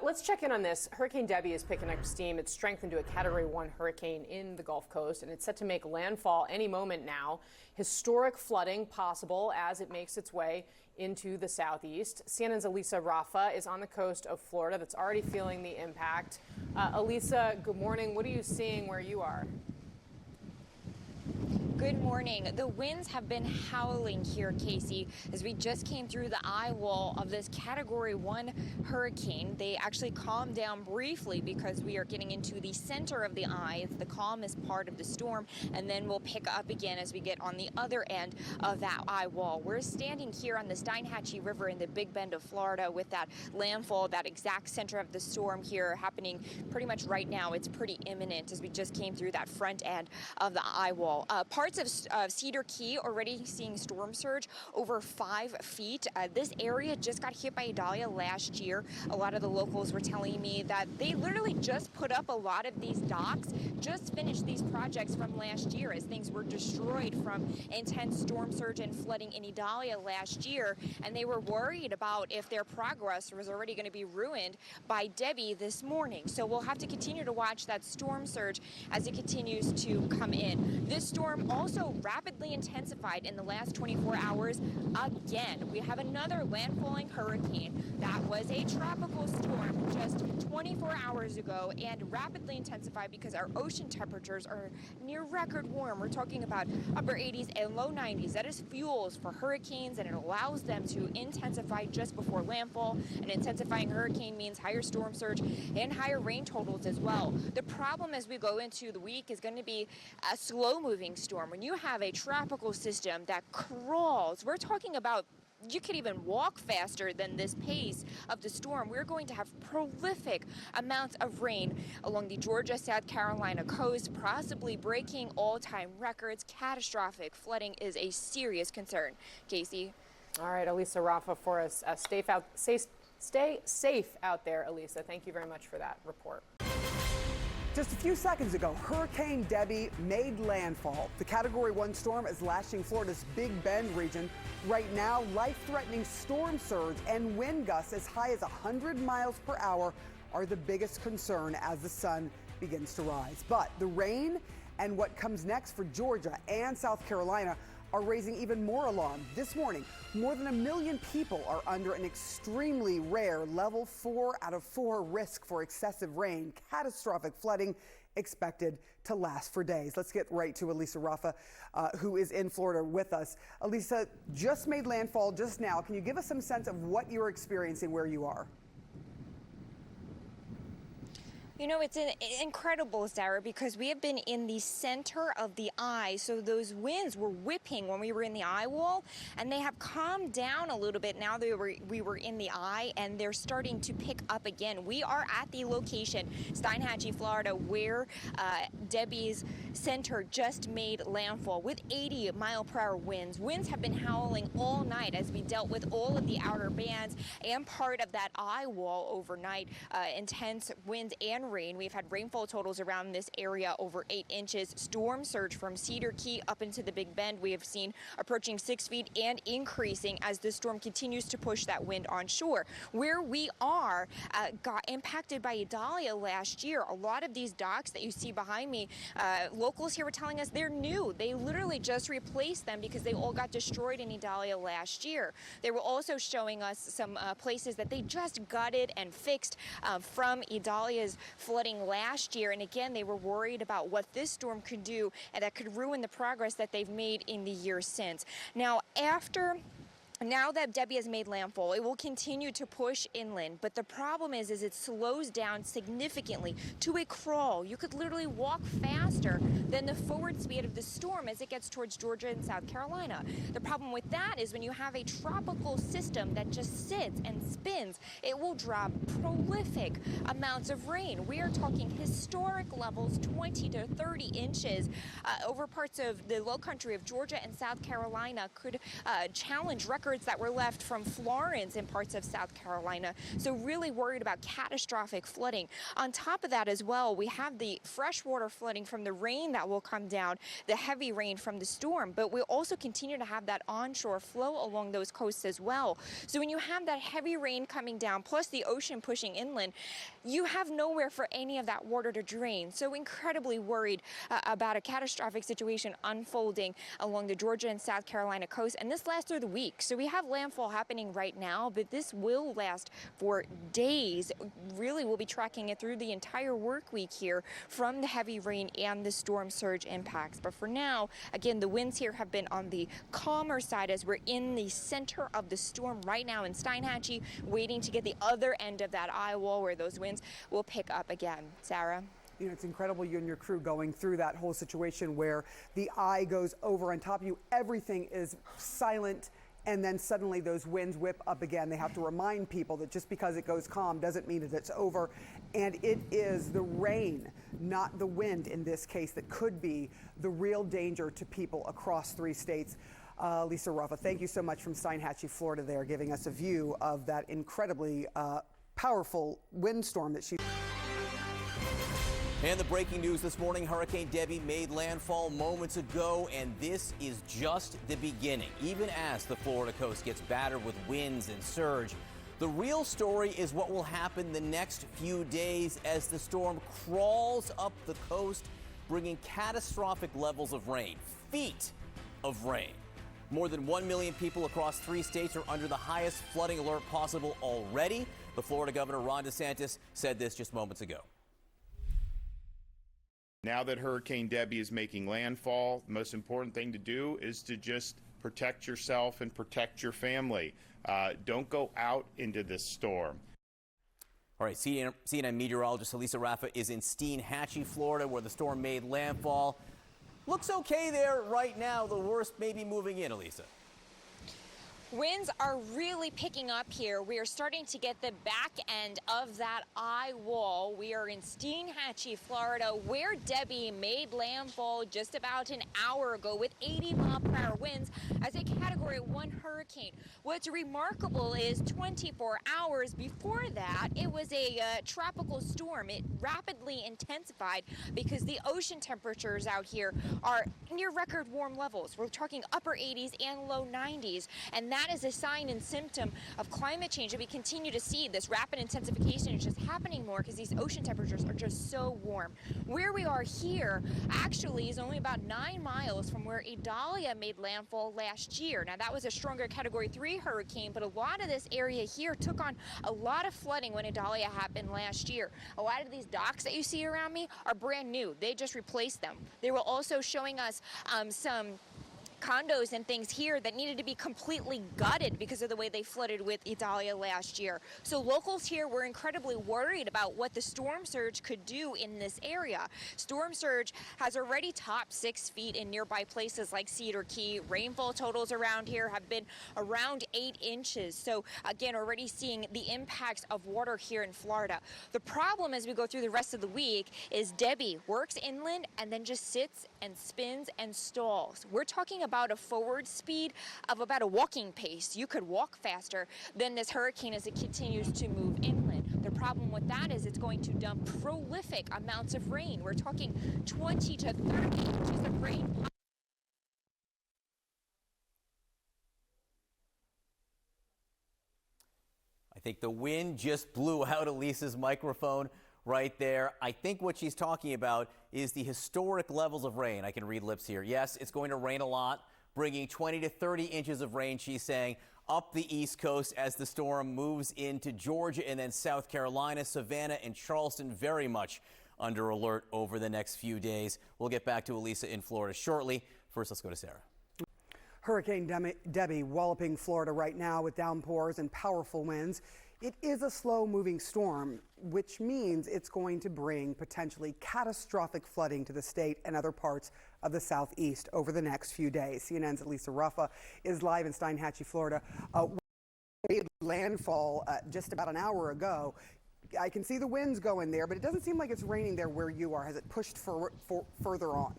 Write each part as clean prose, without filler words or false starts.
Let's check in on this. Hurricane Debby is picking up steam. It's strengthened to a Category 1 hurricane in the Gulf Coast, and it's set to make landfall any moment now. Historic flooding possible as it makes its way into the southeast. CNN's Elisa Raffa is on the coast of Florida that's already feeling the impact. Elisa, good morning. What are you seeing where you are? Good morning. The winds have been howling here, Casey, as we just came through the eye wall of this Category 1 hurricane. They actually calmed down briefly because we are getting into the center of the eye. It's the calmest part of the storm, and then we'll pick up again as we get on the other end of that eye wall. We're standing here on the Steinhatchee River in the Big Bend of Florida with that landfall, that exact center of the storm here happening pretty much right now. It's pretty imminent as we just came through that front end of the eye wall. Parts of Cedar Key already seeing storm surge over 5 feet. This area just got hit by Idalia last year. A lot of the locals were telling me that they literally just put up a lot of these docks, just finished these projects from last year as things were destroyed from intense storm surge and flooding in Idalia last year. And they were worried about if their progress was already going to be ruined by Debby this morning. So we'll have to continue to watch that storm surge as it continues to come in. This storm also rapidly intensified in the last 24 hours again. We have another landfalling hurricane that was a tropical storm just 24 hours ago and rapidly intensified because our ocean temperatures are near record warm. We're talking about upper 80s and low 90s. That is fuels for hurricanes, and it allows them to intensify just before landfall. An intensifying hurricane means higher storm surge and higher rain totals as well. The problem as we go into the week is going to be a slow-moving storm. When you have a tropical system that crawls, we're talking about you could even walk faster than this pace of the storm. We're going to have prolific amounts of rain along the Georgia, South Carolina coast, possibly breaking all-time records. Catastrophic flooding is a serious concern. Casey? All right, Elisa Raffa for us. Stay safe out there, Elisa. Thank you very much for that report. Just a few seconds ago, Hurricane Debby made landfall. The Category 1 storm is lashing Florida's Big Bend region. Right now, life-threatening storm surge and wind gusts as high as 100 miles per hour are the biggest concern as the sun begins to rise. But the rain and what comes next for Georgia and South Carolina are raising even more alarm. This morning, more than 1 million people are under an extremely rare level 4 out of 4 risk for excessive rain. Catastrophic flooding expected to last for days. Let's get right to Elisa Raffa, who is in Florida with us. Elisa, just made landfall just now. Can you give us some sense of what you're experiencing where you are? You know, it's incredible, Sarah, because we have been in the center of the eye. So those winds were whipping when we were in the eye wall, and they have calmed down a little bit now that we were in the eye, and they're starting to pick up again. We are at the location, Steinhatchee, Florida, where Debby's center just made landfall with 80-mile-per-hour winds. Winds have been howling all night as we dealt with all of the outer bands and part of that eye wall overnight. Intense winds and rain. We've had rainfall totals around this area over 8 inches. Storm surge from Cedar Key up into the Big Bend we have seen approaching 6 feet and increasing as the storm continues to push that wind onshore. Where we are got impacted by Idalia last year. A lot of these docks that you see behind me, locals here were telling us they're new. They literally just replaced them because they all got destroyed in Idalia last year. They were also showing us some places that they just gutted and fixed from Idalia's flooding last year. And again, they were worried about what this storm could do and that could ruin the progress that they've made in the years since. Now that Debby has made landfall, it will continue to push inland, but the problem is it slows down significantly to a crawl. You could literally walk faster than the forward speed of the storm as it gets towards Georgia and South Carolina. The problem with that is when you have a tropical system that just sits and spins, it will drop prolific amounts of rain. We are talking historic levels, 20 to 30 inches over parts of the low country of Georgia and South Carolina could challenge record records that were left from Florence in parts of South Carolina. So really worried about catastrophic flooding. On top of that as well, we have the freshwater flooding from the rain that will come down, the heavy rain from the storm, but we'll also continue to have that onshore flow along those coasts as well. So when you have that heavy rain coming down, plus the ocean pushing inland, you have nowhere for any of that water to drain. So incredibly worried about a catastrophic situation unfolding along the Georgia and South Carolina coast, and this lasts through the week. So we have landfall happening right now, but this will last for days. Really, we'll be tracking it through the entire work week here from the heavy rain and the storm surge impacts. But for now, again, the winds here have been on the calmer side as we're in the center of the storm right now in Steinhatchee, waiting to get the other end of that eye wall where those winds will pick up again. Sarah? You know, it's incredible, you and your crew going through that whole situation where the eye goes over on top of you. Everything is silent, and then suddenly those winds whip up again. They have to remind people that just because it goes calm doesn't mean that it's over. And it is the rain, not the wind in this case, that could be the real danger to people across 3 states. Elisa Raffa, thank you so much from Steinhatchee, Florida there, giving us a view of that incredibly powerful windstorm that she... And the breaking news this morning, Hurricane Debby made landfall moments ago, and this is just the beginning. Even as the Florida coast gets battered with winds and surge, the real story is what will happen the next few days as the storm crawls up the coast, bringing catastrophic levels of rain, feet of rain. More than 1 million people across 3 states are under the highest flooding alert possible already. The Florida Governor, Ron DeSantis, said this just moments ago. Now that Hurricane Debby is making landfall, the most important thing to do is to just protect yourself and protect your family. Don't go out into this storm. All right, CNN meteorologist Elisa Raffa is in Steinhatchee, Florida, where the storm made landfall. Looks okay there right now. The worst may be moving in, Elisa. Winds are really picking up here. We are starting to get the back end of that eye wall. We are in Steinhatchee, Florida, where Debby made landfall just about an hour ago with 80-mile-per-hour winds as a Category 1 hurricane. What's remarkable is 24 hours before that, it was a tropical storm. It rapidly intensified because the ocean temperatures out here are near record warm levels. We're talking upper 80s and low 90s, and that is a sign and symptom of climate change that we continue to see. This rapid intensification is just happening more because these ocean temperatures are just so warm. Where we are here actually is only about 9 miles from where Idalia made landfall last year. Now that was a stronger Category 3 hurricane, but a lot of this area here took on a lot of flooding when Idalia happened last year. A lot of these docks that you see around me are brand new. They just replaced them. They were also showing us some condos and things here that needed to be completely gutted because of the way they flooded with Idalia last year. So locals here were incredibly worried about what the storm surge could do in this area. Storm surge has already topped 6 feet in nearby places like Cedar Key. Rainfall totals around here have been around 8 inches. So again, already seeing the impacts of water here in Florida. The problem as we go through the rest of the week is Debby works inland and then just sits and spins and stalls. We're talking about a forward speed of about a walking pace. You could walk faster than this hurricane as it continues to move inland. The problem with that is it's going to dump prolific amounts of rain. We're talking 20 to 30 inches of rain. I think the wind just blew out Elisa's microphone right there. I think what she's talking about is the historic levels of rain. I can read lips here. Yes, it's going to rain a lot, bringing 20 to 30 inches of rain, she's saying, up the East Coast as the storm moves into Georgia and then South Carolina. Savannah and Charleston very much under alert over the next few days. We'll get back to Elisa in Florida shortly. First, let's go to Sarah. Hurricane Debby walloping Florida right now with downpours and powerful winds. It is a slow-moving storm, which means it's going to bring potentially catastrophic flooding to the state and other parts of the southeast over the next few days. CNN's Elisa Raffa is live in Steinhatchee, Florida. Landfall just about an hour ago. I can see the winds going there, but it doesn't seem like it's raining there where you are. Has it pushed further on?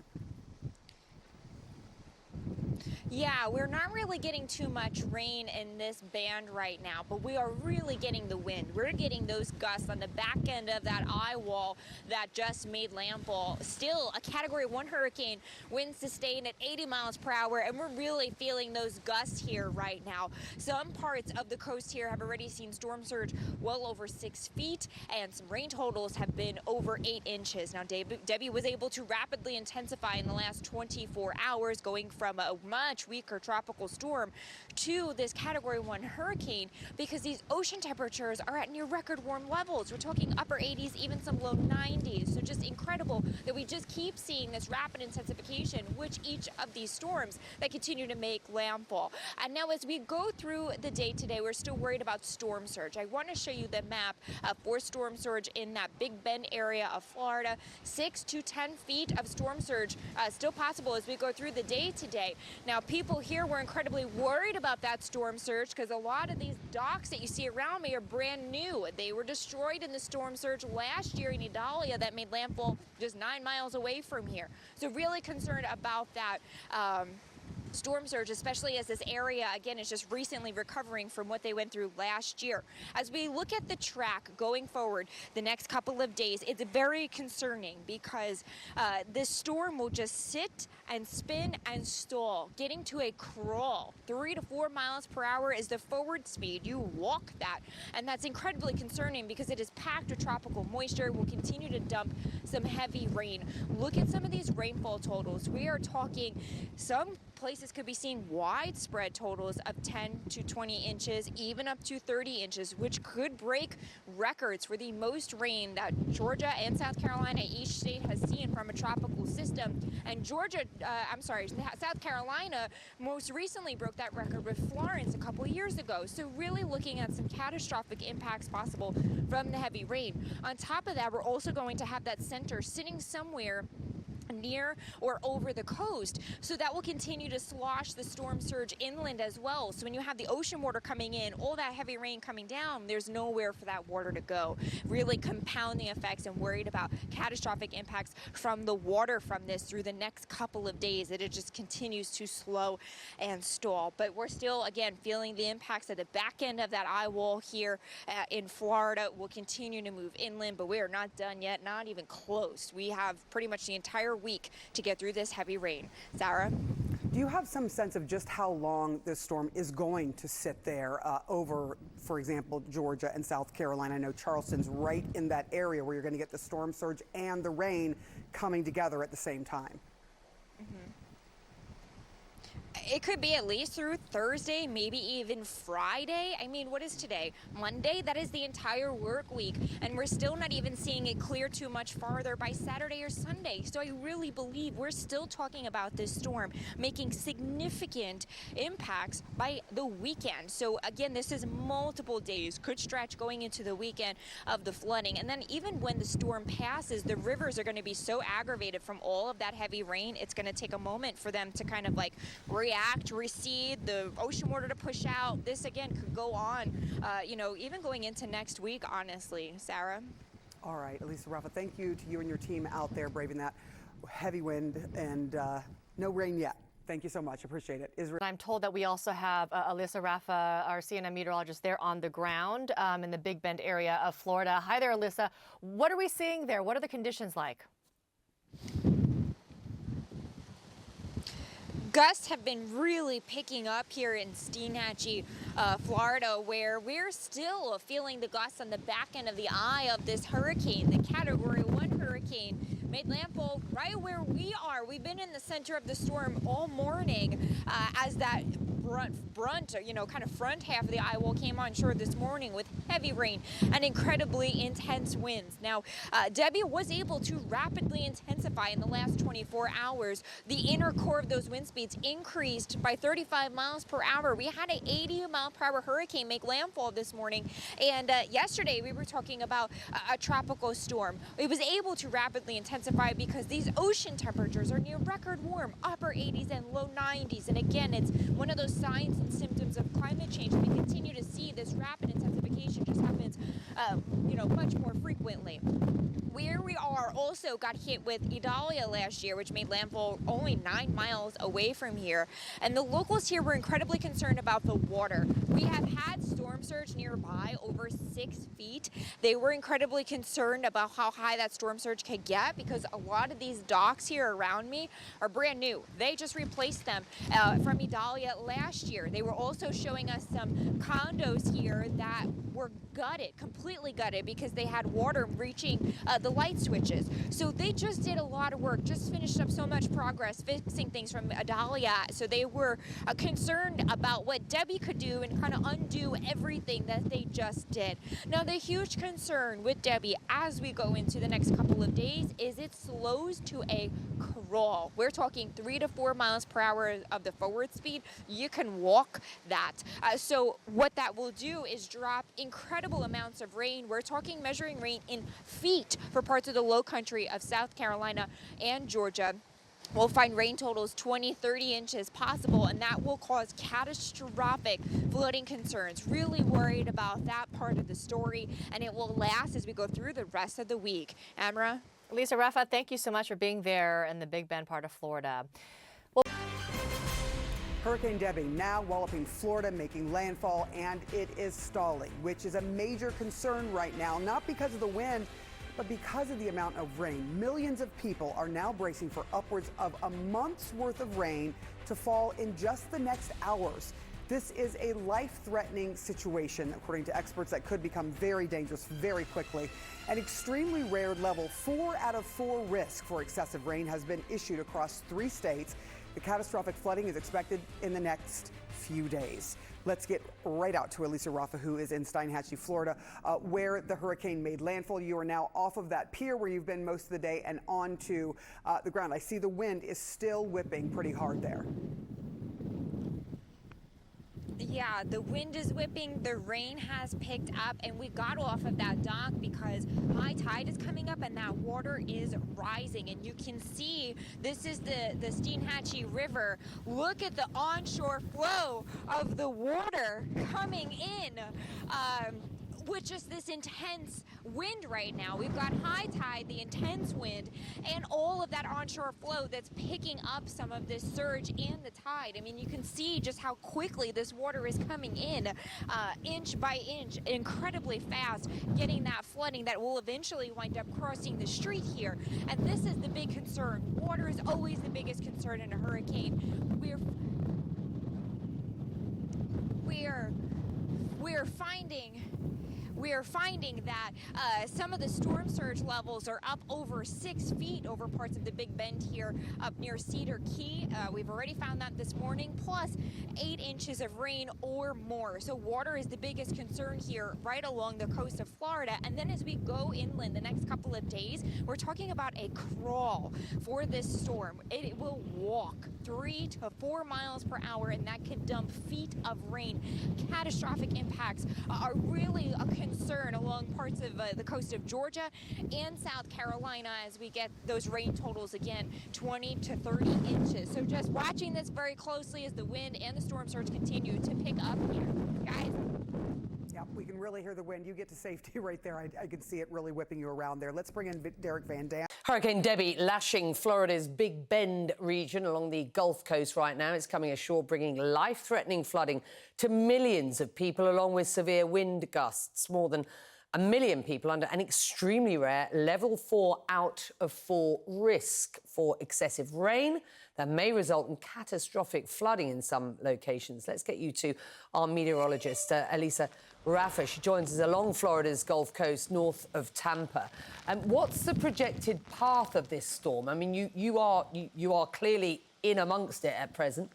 Yeah, we're not really getting too much rain in this band right now, but we are really getting the wind. We're getting those gusts on the back end of that eye wall that just made landfall. Still a Category 1 hurricane, winds sustained at 80 miles per hour, and we're really feeling those gusts here right now. Some parts of the coast here have already seen storm surge well over 6 feet, and some rain totals have been over 8 inches. Now, Debby was able to rapidly intensify in the last 24 hours, going from a much weaker tropical storm to this Category 1 hurricane, because these ocean temperatures are at near record warm levels. We're talking upper 80s, even some low 90s. So just incredible that we just keep seeing this rapid intensification, which each of these storms that continue to make landfall. And now as we go through the day today, we're still worried about storm surge. I want to show you the map for storm surge in that Big Bend area of Florida. 6 to 10 feet of storm surge still possible as we go through the day today. Now, people here were incredibly worried about that storm surge because a lot of these docks that you see around me are brand new. They were destroyed in the storm surge last year in Idalia that made landfall just 9 miles away from here. So really concerned about that storm surge, especially as this area, again, is just recently recovering from what they went through last year. As we look at the track going forward the next couple of days, it's very concerning because this storm will just sit and spin and stall, getting to a crawl. 3 to 4 miles per hour is the forward speed. You walk that, and that's incredibly concerning because it is packed with tropical moisture. It will continue to dump some heavy rain. Look at some of these rainfall totals. We are talking some places could be seeing widespread totals of 10 to 20 inches, even up to 30 inches, which could break records for the most rain that Georgia and South Carolina, each state, has seen from a tropical system. And South Carolina most recently broke that record with Florence a couple years ago. So really looking at some catastrophic impacts possible from the heavy rain. On top of that, we're also going to have that center sitting somewhere near or over the coast, so that will continue to slosh the storm surge inland as well. So when you have the ocean water coming in, all that heavy rain coming down, there's nowhere for that water to go, really compounding effects and worried about catastrophic impacts from the water from this through the next couple of days, that it just continues to slow and stall. But we're still, again, feeling the impacts at the back end of that eye wall here in Florida. Will continue to move inland, but we are not done yet, not even close. We have pretty much the entire week to get through this heavy rain. Sarah? Do you have some sense of just how long this storm is going to sit there over, for example, Georgia and South Carolina? I know Charleston's right in that area where you're going to get the storm surge and the rain coming together at the same time. It could be at least through Thursday, maybe even Friday. I mean, what is today? Monday? That is the entire work week, and we're still not even seeing it clear too much farther by Saturday or Sunday. So I really believe we're still talking about this storm making significant impacts by the weekend. So again, this is multiple days, could stretch going into the weekend of the flooding. And then even when the storm passes, the rivers are going to be so aggravated from all of that heavy rain, it's going to take a moment for them to kind of like react, recede, the ocean water to push out. This again could go on, even going into next week, honestly. Sarah? All right, Elisa Raffa, thank you to you and your team out there braving that heavy wind and no rain yet. Thank you so much. Appreciate it. I'm told that we also have Elisa Raffa, our CNN meteorologist, there on the ground in the Big Bend area of Florida. Hi there, Elisa. What are we seeing there? What are the conditions like? Gusts have been really picking up here in Steenhatchee, Florida, where we're still feeling the gusts on the back end of the eye of this hurricane. The Category 1 hurricane made landfall right where we are. We've been in the center of the storm all morning as that front half of the eye wall came on shore this morning with heavy rain and incredibly intense winds. Now, Debby was able to rapidly intensify in the last 24 hours. The inner core of those wind speeds increased by 35 miles per hour. We had an 80-mile-per-hour hurricane make landfall this morning, and yesterday we were talking about a tropical storm. It was able to rapidly intensify because these ocean temperatures are near record warm, upper 80s and low 90s, and again, it's one of those signs and symptoms of climate change. We continue to see this rapid intensification just happens, much more frequently. Where we are also got hit with Idalia last year, which made landfall only 9 miles away from here. And the locals here were incredibly concerned about the water. We have had storm surge nearby over 6 feet. They were incredibly concerned about how high that storm surge could get because a lot of these docks here around me are brand new. They just replaced them from Idalia last year. They were also showing us some condos here that were gutted, completely gutted, because they had water reaching the light switches. So they just did a lot of work, just finished up so much progress fixing things from Idalia. So they were concerned about what Debby could do and kind of undo everything that they just did. Now, the huge concern with Debby as we go into the next couple of days is it slows to a crawl. We're talking 3 to 4 miles per hour of the forward speed. You can walk that. So what that will do is drop incredible amounts of rain. We're talking measuring rain in feet for parts of the low country of South Carolina and Georgia. We'll find rain totals 20, 30 inches possible, and that will cause catastrophic flooding concerns. Really worried about that part of the story, and it will last as we go through the rest of the week. Amra? Elisa Raffa, thank you so much for being there in the Big Bend part of Florida. Hurricane Debby now walloping Florida, making landfall, and it is stalling, which is a major concern right now, not because of the wind, but because of the amount of rain. Millions of people are now bracing for upwards of a month's worth of rain to fall in just the next hours. This is a life-threatening situation, according to experts, that could become very dangerous very quickly. An extremely rare level 4 out of 4 risk for excessive rain has been issued across 3 states. The catastrophic flooding is expected in the next few days. Let's get right out to Elisa Raffa, who is in Steinhatchee, Florida, where the hurricane made landfall. You are now off of that pier where you've been most of the day and onto the ground. I see the wind is still whipping pretty hard there. Yeah, the wind is whipping, the rain has picked up, and we got off of that dock because high tide is coming up and that water is rising. And you can see this is the Steinhatchee River. Look at the onshore flow of the water coming in. With just this intense wind right now. We've got high tide, the intense wind, and all of that onshore flow that's picking up some of this surge and the tide. I mean, you can see just how quickly this water is coming in, inch by inch, incredibly fast, getting that flooding that will eventually wind up crossing the street here. And this is the big concern. Water is always the biggest concern in a hurricane. We are finding that some of the storm surge levels are up over 6 feet over parts of the Big Bend here up near Cedar Key. We've already found that this morning, plus 8 inches of rain or more. So water is the biggest concern here right along the coast of Florida. And then as we go inland the next couple of days, we're talking about a crawl for this storm. It will walk 3 to 4 miles per hour, and that can dump feet of rain. Catastrophic impacts are really a concern along parts of the coast of Georgia and South Carolina as we get those rain totals again, 20 to 30 inches. So just watching this very closely as the wind and the storm surge continue to pick up here. Guys. Yeah, we can really hear the wind. You get to safety right there. I can see it really whipping you around there. Let's bring in Derek Van Dam. Hurricane Debby lashing Florida's Big Bend region along the Gulf Coast right now. It's coming ashore, bringing life-threatening flooding to millions of people, along with severe wind gusts. More than 1 million people under an extremely rare level 4 out of 4 risk for excessive rain that may result in catastrophic flooding in some locations. Let's get you to our meteorologist, Elisa Raffa. She joins us along Florida's Gulf Coast, north of Tampa. What's the projected path of this storm? I mean, you are clearly in amongst it at present.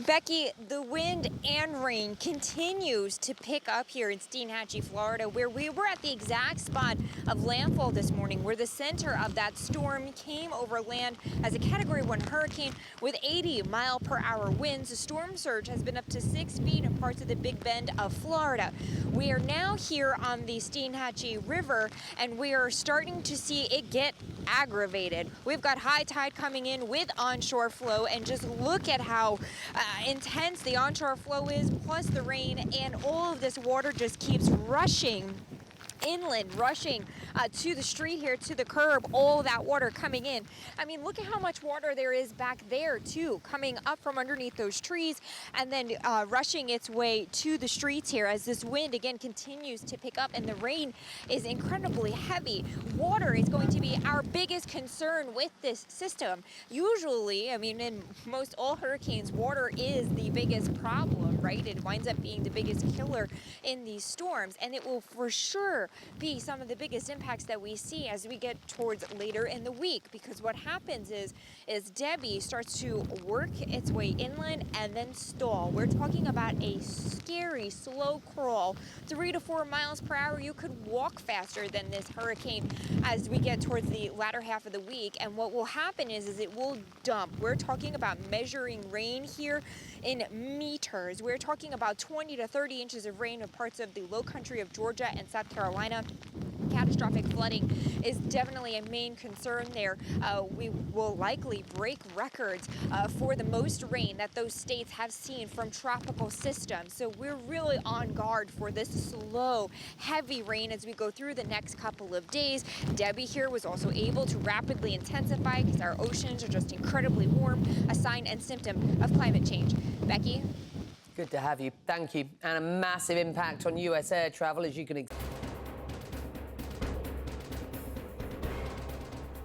Becky, the wind and rain continues to pick up here in Steinhatchee, Florida, where we were at the exact spot of landfall this morning, where the center of that storm came over land as a Category 1 hurricane with 80-mile-per-hour winds. The storm surge has been up to 6 feet in parts of the Big Bend of Florida. We are now here on the Steinhatchee River, and we are starting to see it get aggravated. We've got high tide coming in with onshore flow, and just look at how intense the onshore flow is, plus the rain, and all of this water just keeps rushing inland, rushing to the street here, to the curb, all that water coming in. I mean, look at how much water there is back there too, coming up from underneath those trees and then rushing its way to the streets here as this wind again continues to pick up and the rain is incredibly heavy. Water is going to be our biggest concern with this system. Usually, I mean, in most all hurricanes, water is the biggest problem, right? It winds up being the biggest killer in these storms, and it will for sure be some of the biggest impacts that we see as we get towards later in the week, because what happens is Debby starts to work its way inland and then stall. We're talking about a scary slow crawl, 3 to 4 miles per hour. You could walk faster than this hurricane as we get towards the latter half of the week, and what will happen is it will dump. We're talking about measuring rain here in meters. We're talking about 20 to 30 inches of rain in parts of the low country of Georgia and South Carolina. Catastrophic flooding is definitely a main concern there. We will likely break records for the most rain that those states have seen from tropical systems. So we're really on guard for this slow, heavy rain as we go through the next couple of days. Debby here was also able to rapidly intensify because our oceans are just incredibly warm, a sign and symptom of climate change. Becky? Good to have you. Thank you. And a massive impact on U.S. air travel, as you can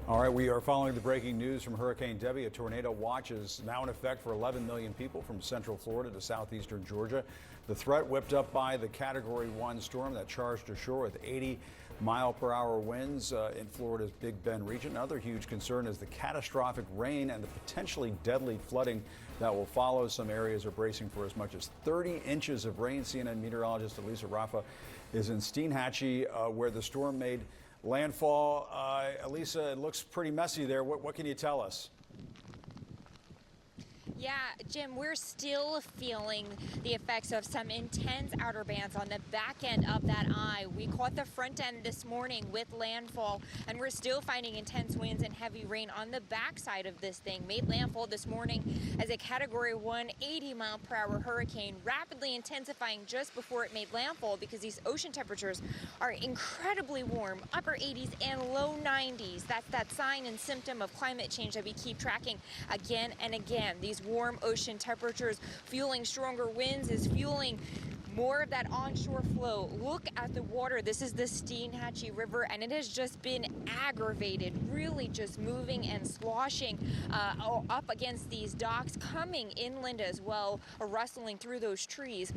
All right, we are following the breaking news from Hurricane Debby. A tornado watch is now in effect for 11 million people from central Florida to southeastern Georgia. The threat whipped up by the Category 1 storm that charged ashore with 80-mile-per-hour winds in Florida's Big Bend region. Another huge concern is the catastrophic rain and the potentially deadly flooding that will follow. Some areas are bracing for as much as 30 inches of rain. CNN meteorologist Elisa Raffa is in Steinhatchee, where the storm made landfall. Elisa, it looks pretty messy there. What can you tell us? Yeah, Jim, we're still feeling the effects of some intense outer bands on the back end of that eye. We caught the front end this morning with landfall, and we're still finding intense winds and heavy rain on the backside of this thing. Made landfall this morning as a Category 1 80-mile-per-hour hurricane, rapidly intensifying just before it made landfall because these ocean temperatures are incredibly warm, upper 80s and low 90s. That's that sign and symptom of climate change that we keep tracking again and again. These warm ocean temperatures fueling stronger winds is fueling more of that onshore flow. Look at the water. This is the Steinhatchee River, and it has just been aggravated, really just moving and sloshing up against these docks, coming inland as well, rustling through those trees.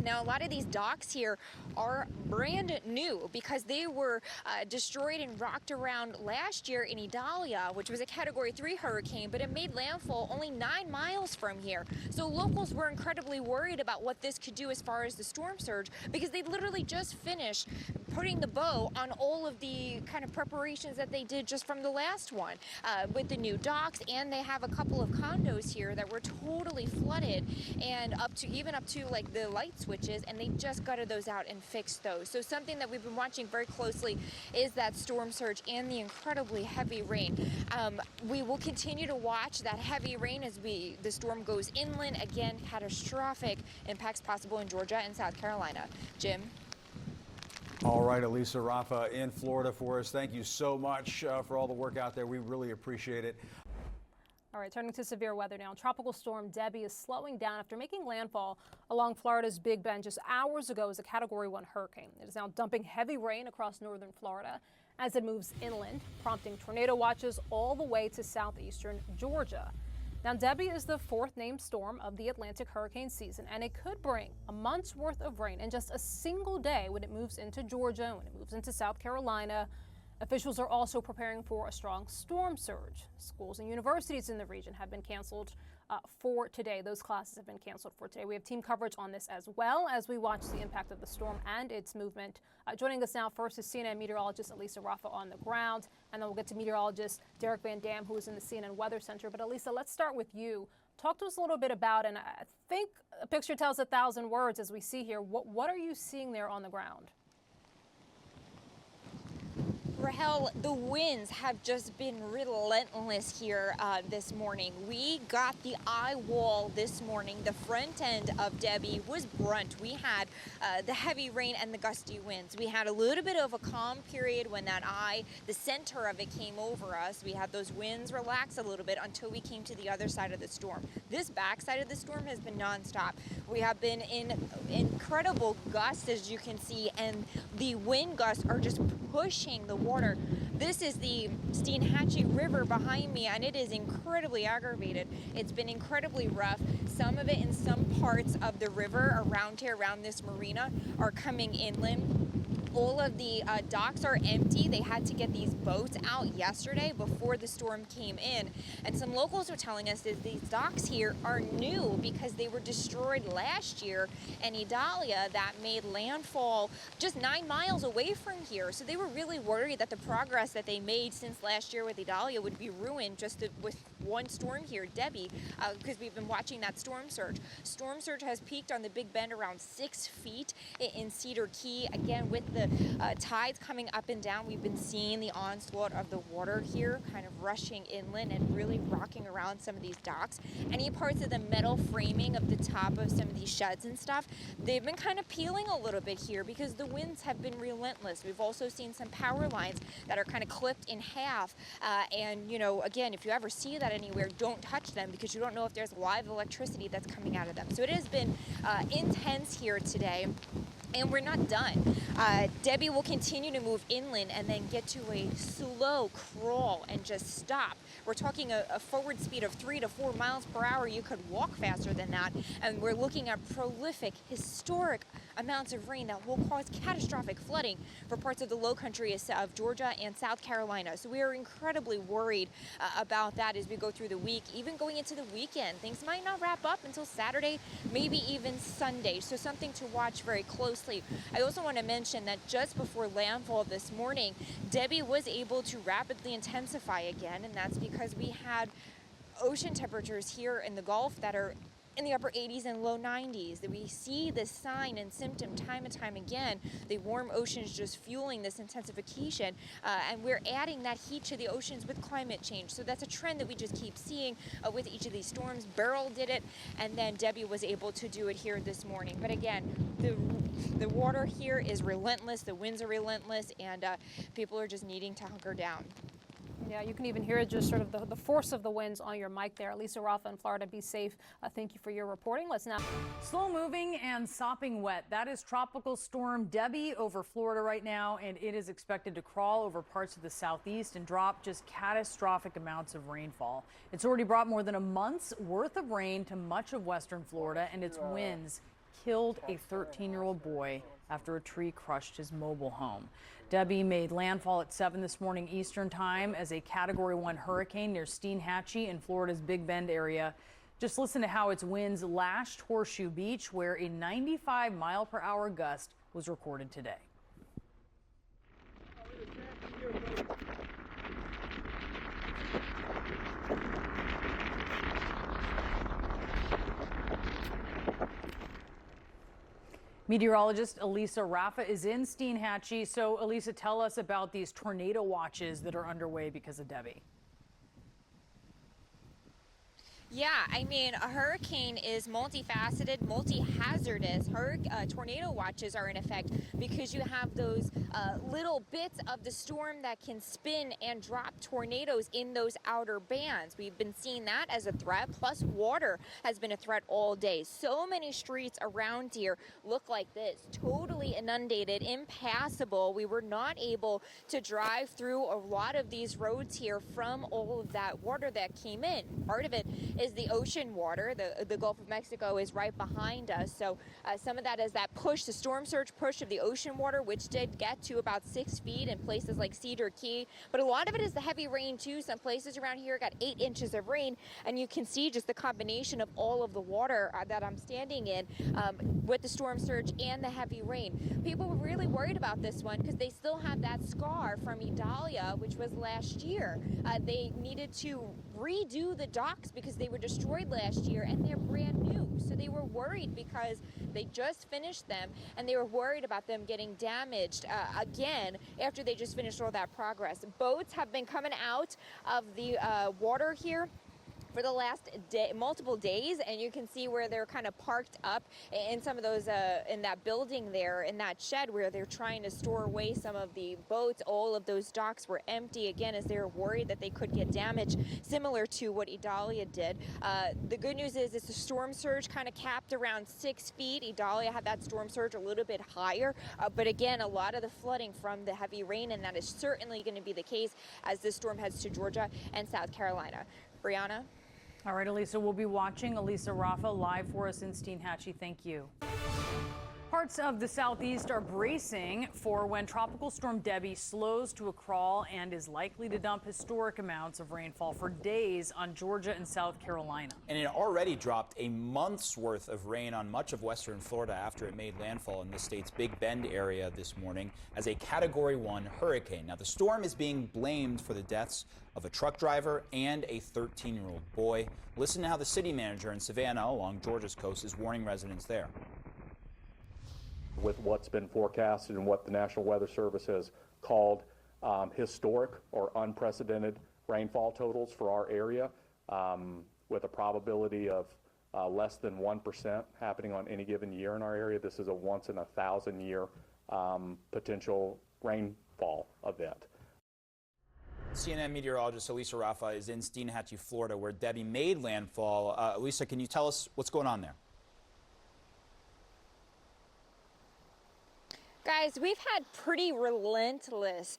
Now, a lot of these docks here are brand new because they were destroyed and rocked around last year in Idalia, which was a Category 3 hurricane, but it made landfall only 9 miles from here. So locals were incredibly worried about what this could do as far as the storm surge, because they literally just finished putting the bow on all of the kind of preparations that they did just from the last one with the new docks, and they have a couple of condos here that were totally flooded and even up to like the light switches, and they just gutted those out and fixed those. So something that we've been watching very closely is that storm surge and the incredibly heavy rain. We will continue to watch that heavy rain as the storm goes inland. Again, catastrophic impacts possible in Georgia and South Carolina. Jim? All right, Elisa Raffa in Florida for us. Thank you so much for all the work out there. We really appreciate it. All right, turning to severe weather now. Tropical storm Debby is slowing down after making landfall along Florida's Big Bend just hours ago as a Category 1 hurricane. It is now dumping heavy rain across northern Florida as it moves inland, prompting tornado watches all the way to southeastern Georgia. Now, Debby is the fourth named storm of the Atlantic hurricane season, and it could bring a month's worth of rain in just a single day when it moves into Georgia, when it moves into South Carolina. Officials are also preparing for a strong storm surge. Schools and universities in the region have been canceled for today. Those classes have been canceled for today. We have team coverage on this as well as we watch the impact of the storm and its movement. Joining us now first is CNN meteorologist Elisa Raffa on the ground, and then we'll get to meteorologist Derek Van Dam, who is in the CNN Weather Center. But Elisa, let's start with you. Talk to us a little bit about, and I think a picture tells 1,000 words as we see here. What are you seeing there on the ground? Rahel, the winds have just been relentless here this morning. We got the eye wall this morning. The front end of Debby was brunt. We had the heavy rain and the gusty winds. We had a little bit of a calm period when that eye, the center of it, came over us. We had those winds relax a little bit until we came to the other side of the storm. This backside of the storm has been nonstop. We have been in incredible gusts, as you can see, and the wind gusts are just pushing the water. This is the Steinhatchee River behind me, and it is incredibly aggravated. It's been incredibly rough. Some of it in some parts of the river around here, around this marina, are coming inland. All of the docks are empty. They had to get these boats out yesterday before the storm came in. And some locals were telling us that these docks here are new because they were destroyed last year in Idalia that made landfall just 9 miles away from here. So they were really worried that the progress that they made since last year with Idalia would be ruined just with one storm here, Debby, because we've been watching that storm surge. Storm surge has peaked on the Big Bend around 6 feet in Cedar Key. Again, with the tides coming up and down, we've been seeing the onslaught of the water here kind of rushing inland and really rocking around some of these docks. Any parts of the metal framing of the top of some of these sheds and stuff, they've been kind of peeling a little bit here because the winds have been relentless. We've also seen some power lines that are kind of clipped in half. And, you know, again, if you ever see that anywhere, don't touch them because you don't know if there's live electricity that's coming out of them. So it has been intense here today. And we're not done. Debby will continue to move inland and then get to a slow crawl and just stop. We're talking a forward speed of 3 to 4 miles per hour. You could walk faster than that. And we're looking at prolific, historic amounts of rain that will cause catastrophic flooding for parts of the low country of Georgia and South Carolina. So we are incredibly worried about that as we go through the week, even going into the weekend. Things might not wrap up until Saturday, maybe even Sunday. So something to watch very closely. I also want to mention that just before landfall this morning, Debby was able to rapidly intensify again, and that's because we had ocean temperatures here in the Gulf that are in the upper 80s and low 90s. That we see this sign and symptom time and time again. The warm oceans just fueling this intensification, and we're adding that heat to the oceans with climate change. So that's a trend that we just keep seeing with each of these storms. Beryl did it, and then Debby was able to do it here this morning. But again, the water here is relentless, the winds are relentless, and people are just needing to hunker down. Yeah, you can even hear just sort of the force of the winds on your mic there. Elisa Raffa in Florida, be safe. Thank you for your reporting. Let's now. Slow moving and sopping wet. That is Tropical Storm Debby over Florida right now, and it is expected to crawl over parts of the southeast and drop just catastrophic amounts of rainfall. It's already brought more than a month's worth of rain to much of western Florida, and its winds killed a 13-year-old boy after a tree crushed his mobile home. Debby made landfall at 7 this morning Eastern time as a Category 1 hurricane near Steinhatchee in Florida's Big Bend area. Just listen to how its winds lashed Horseshoe Beach, where a 95-mile-per-hour gust was recorded today. Meteorologist Elisa Raffa is in Steinhatchee. So, Elisa, tell us about these tornado watches that are underway because of Debby. Yeah, I mean, a hurricane is multifaceted, multi-hazardous. Tornado watches are in effect because you have those little bits of the storm that can spin and drop tornadoes in those outer bands. We've been seeing that as a threat, plus water has been a threat all day. So many streets around here look like this, totally inundated, impassable. We were not able to drive through a lot of these roads here from all of that water that came in. Part of it is the ocean water. The Gulf of Mexico is right behind us. So some of that is that push, the storm surge push of the ocean water, which did get to about 6 feet in places like Cedar Key. But a lot of it is the heavy rain too. Some places around here got 8 inches of rain, and you can see just the combination of all of the water that I'm standing in with the storm surge and the heavy rain. People were really worried about this one because they still have that scar from Idalia, which was last year. They needed to redo the docks because they were destroyed last year, and they're brand new. So they were worried because they just finished them and they were worried about them getting damaged again after they just finished all that progress. Boats have been coming out of the water here for the last multiple days, and you can see where they're kind of parked up in some of those in that building there, in that shed where they're trying to store away some of the boats. All of those docks were empty again as they were worried that they could get damaged, similar to what Idalia did. The good news is it's a storm surge kind of capped around 6 feet. Idalia had that storm surge a little bit higher, but again, a lot of the flooding from the heavy rain, and that is certainly going to be the case as this storm heads to Georgia and South Carolina. Brianna? All right, Elisa, we'll be watching. Elisa Raffa live for us in Steinhatchee. Thank you. Parts of the southeast are bracing for when Tropical Storm Debby slows to a crawl and is likely to dump historic amounts of rainfall for days on Georgia and South Carolina. And it already dropped a month's worth of rain on much of western Florida after it made landfall in the state's Big Bend area this morning as a Category 1 hurricane. Now, the storm is being blamed for the deaths of a truck driver and a 13-year-old boy. Listen to how the city manager in Savannah along Georgia's coast is warning residents there. With what's been forecasted and what the National Weather Service has called historic or unprecedented rainfall totals for our area, with a probability of less than 1% happening on any given year in our area. This is a once in a 1,000-year potential rainfall event. CNN meteorologist Elisa Raffa is in Steinhatchee, Florida, where Debby made landfall. Elisa, can you tell us what's going on there? Guys, we've had pretty relentless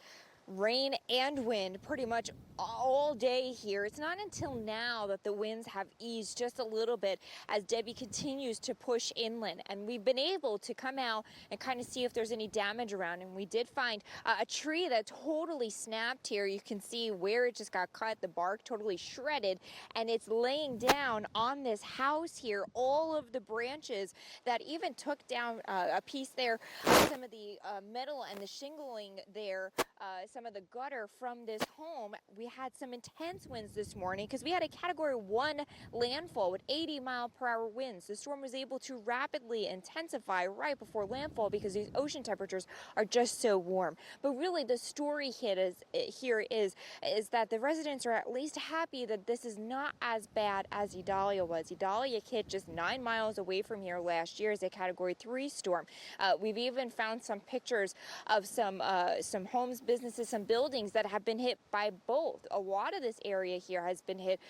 rain and wind pretty much all day here. It's not until now that the winds have eased just a little bit as Debby continues to push inland, and we've been able to come out and kind of see if there's any damage around, and we did find a tree that totally snapped here. You can see where it just got cut, the bark totally shredded, and it's laying down on this house here. All of the branches that even took down a piece there, some of the metal and the shingling there, some of the gutter from this home. We had some intense winds this morning because we had a Category 1 landfall with 80-mile-per-hour winds. The storm was able to rapidly intensify right before landfall because these ocean temperatures are just so warm. But really, the story here is that the residents are at least happy that this is not as bad as Idalia was. Idalia hit just 9 miles away from here last year as a Category 3 storm. We've even found some pictures of some homes, businesses, some buildings that have been hit by both. A lot of this area here has been hit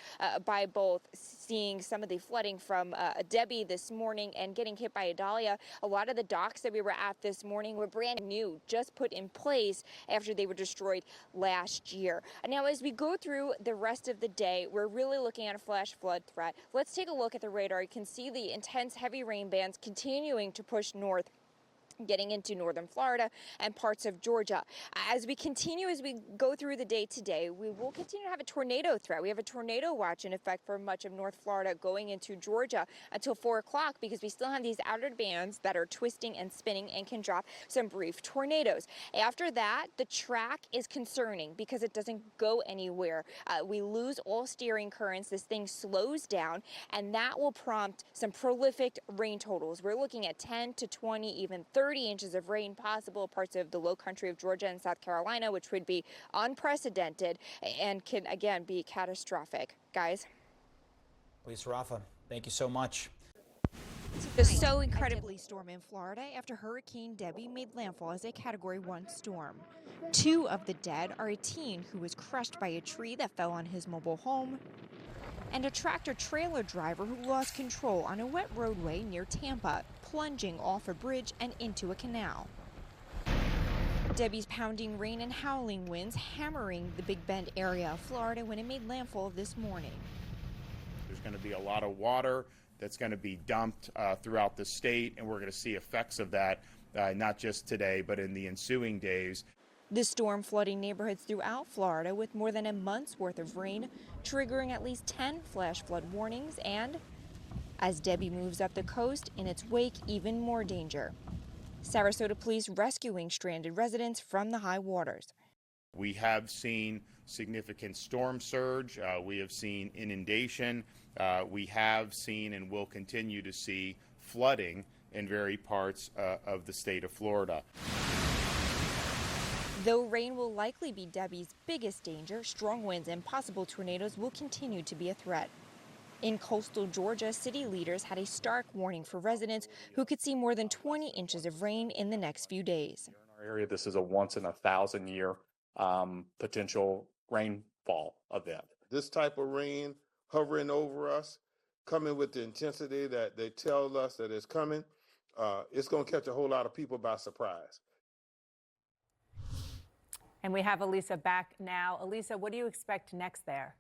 by both. Seeing some of the flooding from Debby this morning and getting hit by Idalia. A lot of the docks that we were at this morning were brand new, just put in place after they were destroyed last year. And now, as we go through the rest of the day, we're really looking at a flash flood threat. Let's take a look at the radar. You can see the intense heavy rain bands continuing to push north, getting into northern Florida and parts of Georgia. As we go through the day today, we will continue to have a tornado threat. We have a tornado watch in effect for much of North Florida going into Georgia until 4 o'clock because we still have these outer bands that are twisting and spinning and can drop some brief tornadoes. After that, the track is concerning because it doesn't go anywhere. We lose all steering currents. This thing slows down, and that will prompt some prolific rain totals. We're looking at 10 to 20, even 30 inches of rain possible parts of the low country of Georgia and South Carolina, which would be unprecedented and can again be catastrophic. Guys. Elisa Raffa, thank you so much. The so incredibly storm in Florida after Hurricane Debby made landfall as a Category 1 storm. 2 of the dead are a teen who was crushed by a tree that fell on his mobile home and a tractor-trailer driver who lost control on a wet roadway near Tampa, plunging off a bridge and into a canal. Debby's pounding rain and howling winds hammering the Big Bend area of Florida when it made landfall this morning. There's going to be a lot of water that's going to be dumped throughout the state, and we're going to see effects of that not just today, but in the ensuing days. The storm flooding neighborhoods throughout Florida with more than a month's worth of rain, triggering at least 10 flash flood warnings, and as Debby moves up the coast, in its wake, even more danger. Sarasota police rescuing stranded residents from the high waters. We have seen significant storm surge. We have seen inundation we have seen and will continue to see flooding in various parts of the state of Florida. Though rain will likely be Debbie's biggest danger, strong winds and possible tornadoes will continue to be a threat. In coastal Georgia, city leaders had a stark warning for residents who could see more than 20 inches of rain in the next few days. In our area, this is a once in a 1,000-year potential rainfall event. This type of rain hovering over us, coming with the intensity that they tell us that it's coming, it's going to catch a whole lot of people by surprise. And we have Elisa back now. Elisa, what do you expect next there?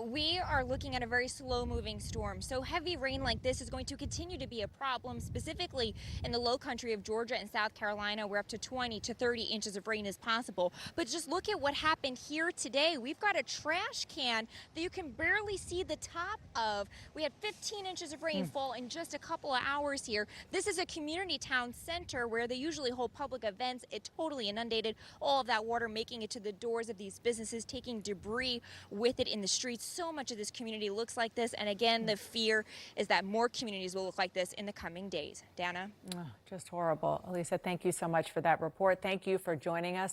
We are looking at a very slow-moving storm, so heavy rain like this is going to continue to be a problem, specifically in the low country of Georgia and South Carolina, where up to 20 to 30 inches of rain is possible. But just look at what happened here today. We've got a trash can that you can barely see the top of. We had 15 inches of rainfall in just a couple of hours here. This is a community town center where they usually hold public events. It totally inundated, all of that water making it to the doors of these businesses, taking debris with it in the streets. So much of this community looks like this, and again, the fear is that more communities will look like this in the coming days. Dana? Oh, just horrible. Elisa, thank you so much for that report. Thank you for joining us.